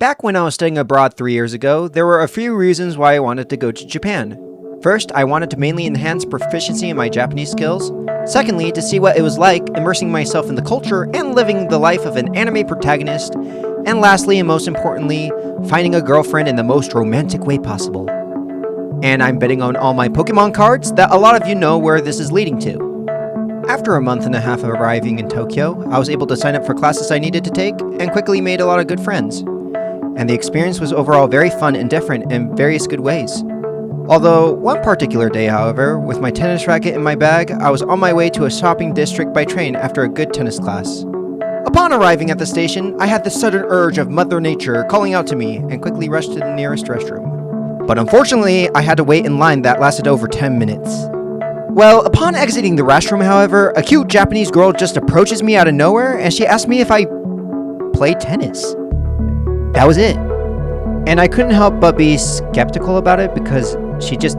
Back when I was studying abroad 3 years ago, there were a few reasons why I wanted to go to Japan. First, I wanted to mainly enhance proficiency in my Japanese skills. Secondly, to see what it was like immersing myself in the culture and living the life of an anime protagonist. And lastly, and most importantly, finding a girlfriend in the most romantic way possible. And I'm betting on all my Pokemon cards that a lot of you know where this is leading to. After a month and a half of arriving in Tokyo, I was able to sign up for classes I needed to take and quickly made a lot of good friends. And the experience was overall very fun and different in various good ways. Although, one particular day, however, with my tennis racket in my bag, I was on my way to a shopping district by train after a good tennis class. Upon arriving at the station, I had the sudden urge of Mother Nature calling out to me and quickly rushed to the nearest restroom. But unfortunately, I had to wait in line that lasted over 10 minutes. Well, upon exiting the restroom, however, a cute Japanese girl just approaches me out of nowhere and she asked me if I play tennis. That was it. And I couldn't help but be skeptical about it because she just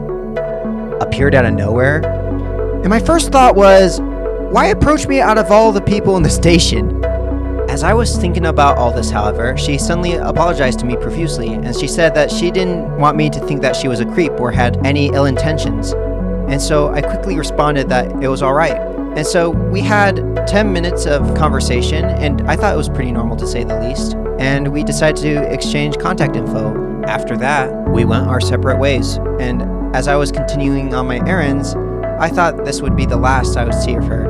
appeared out of nowhere. And my first thought was, why approach me out of all the people in the station? As I was thinking about all this, however, she suddenly apologized to me profusely, and she said that she didn't want me to think that she was a creep or had any ill intentions. And so I quickly responded that it was alright. And so we had 10 minutes of conversation, and I thought it was pretty normal to say the least. And we decided to exchange contact info. After that, we went our separate ways. And as I was continuing on my errands, I thought this would be the last I would see of her.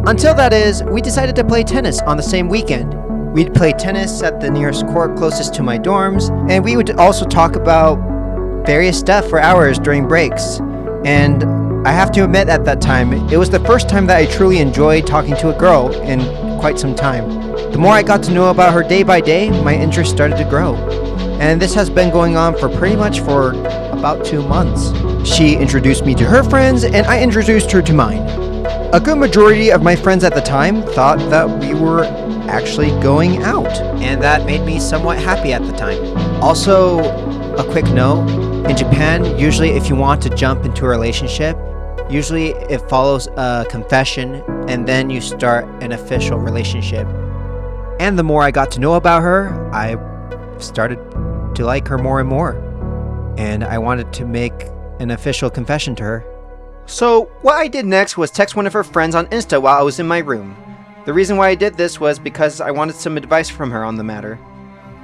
Until that is, we decided to play tennis on the same weekend. We'd play tennis at the nearest court closest to my dorms, and we would also talk about various stuff for hours during breaks. And I have to admit at that time, it was the first time that I truly enjoyed talking to a girl in quite some time. The more I got to know about her day by day, my interest started to grow. And this has been going on for pretty much for about 2 months. She introduced me to her friends, and I introduced her to mine. A good majority of my friends at the time thought that we were actually going out, and that made me somewhat happy at the time. Also, a quick note, in Japan, usually if you want to jump into a relationship, usually it follows a confession and then you start an official relationship. And the more I got to know about her, I started to like her more and more. And I wanted to make an official confession to her. So what I did next was text one of her friends on Insta while I was in my room. The reason why I did this was because I wanted some advice from her on the matter.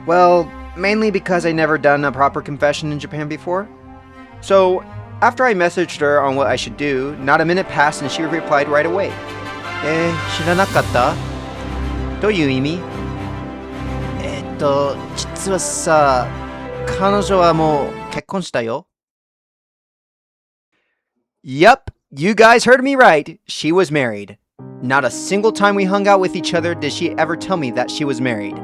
Well, mainly because I never done a proper confession in Japan before. So after I messaged her on what I should do, not a minute passed and she replied right away. 知らなかった?どういう意味?実はさ、彼女はもう結婚したよ。Yup, you guys heard me right. She was married. Not a single time we hung out with each other did she ever tell me that she was married.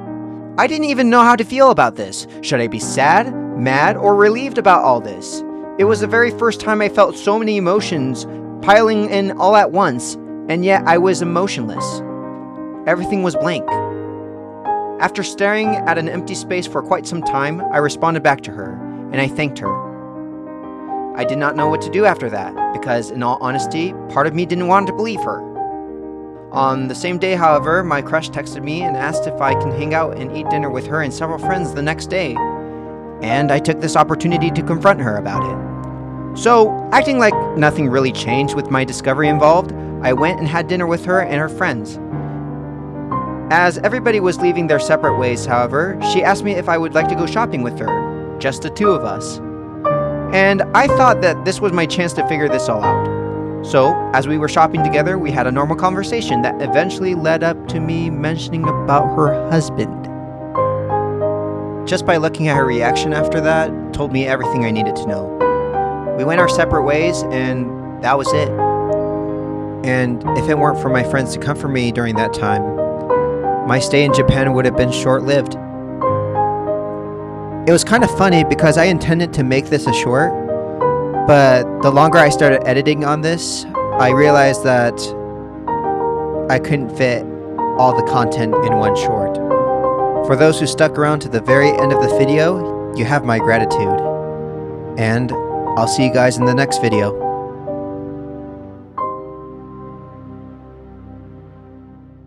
I didn't even know how to feel about this. Should I be sad, mad, or relieved about all this? It was the very first time I felt so many emotions piling in all at once, and yet I was emotionless. Everything was blank. After staring at an empty space for quite some time, I responded back to her, and I thanked her. I did not know what to do after that, because in all honesty, part of me didn't want to believe her. On the same day, however, my crush texted me and asked if I can hang out and eat dinner with her and several friends the next day. And I took this opportunity to confront her about it. So, acting like nothing really changed with my discovery involved, I went and had dinner with her and her friends. As everybody was leaving their separate ways, however, she asked me if I would like to go shopping with her, just the two of us. And I thought that this was my chance to figure this all out. So, as we were shopping together, we had a normal conversation that eventually led up to me mentioning about her husband. Just by looking at her reaction after that, told me everything I needed to know. We went our separate ways, and that was it. And if it weren't for my friends to comfort me during that time, my stay in Japan would have been short-lived. It was kind of funny because I intended to make this a short, but the longer I started editing on this, I realized that I couldn't fit all the content in one short. For those who stuck around to the very end of the video, you have my gratitude. And I'll see you guys in the next video.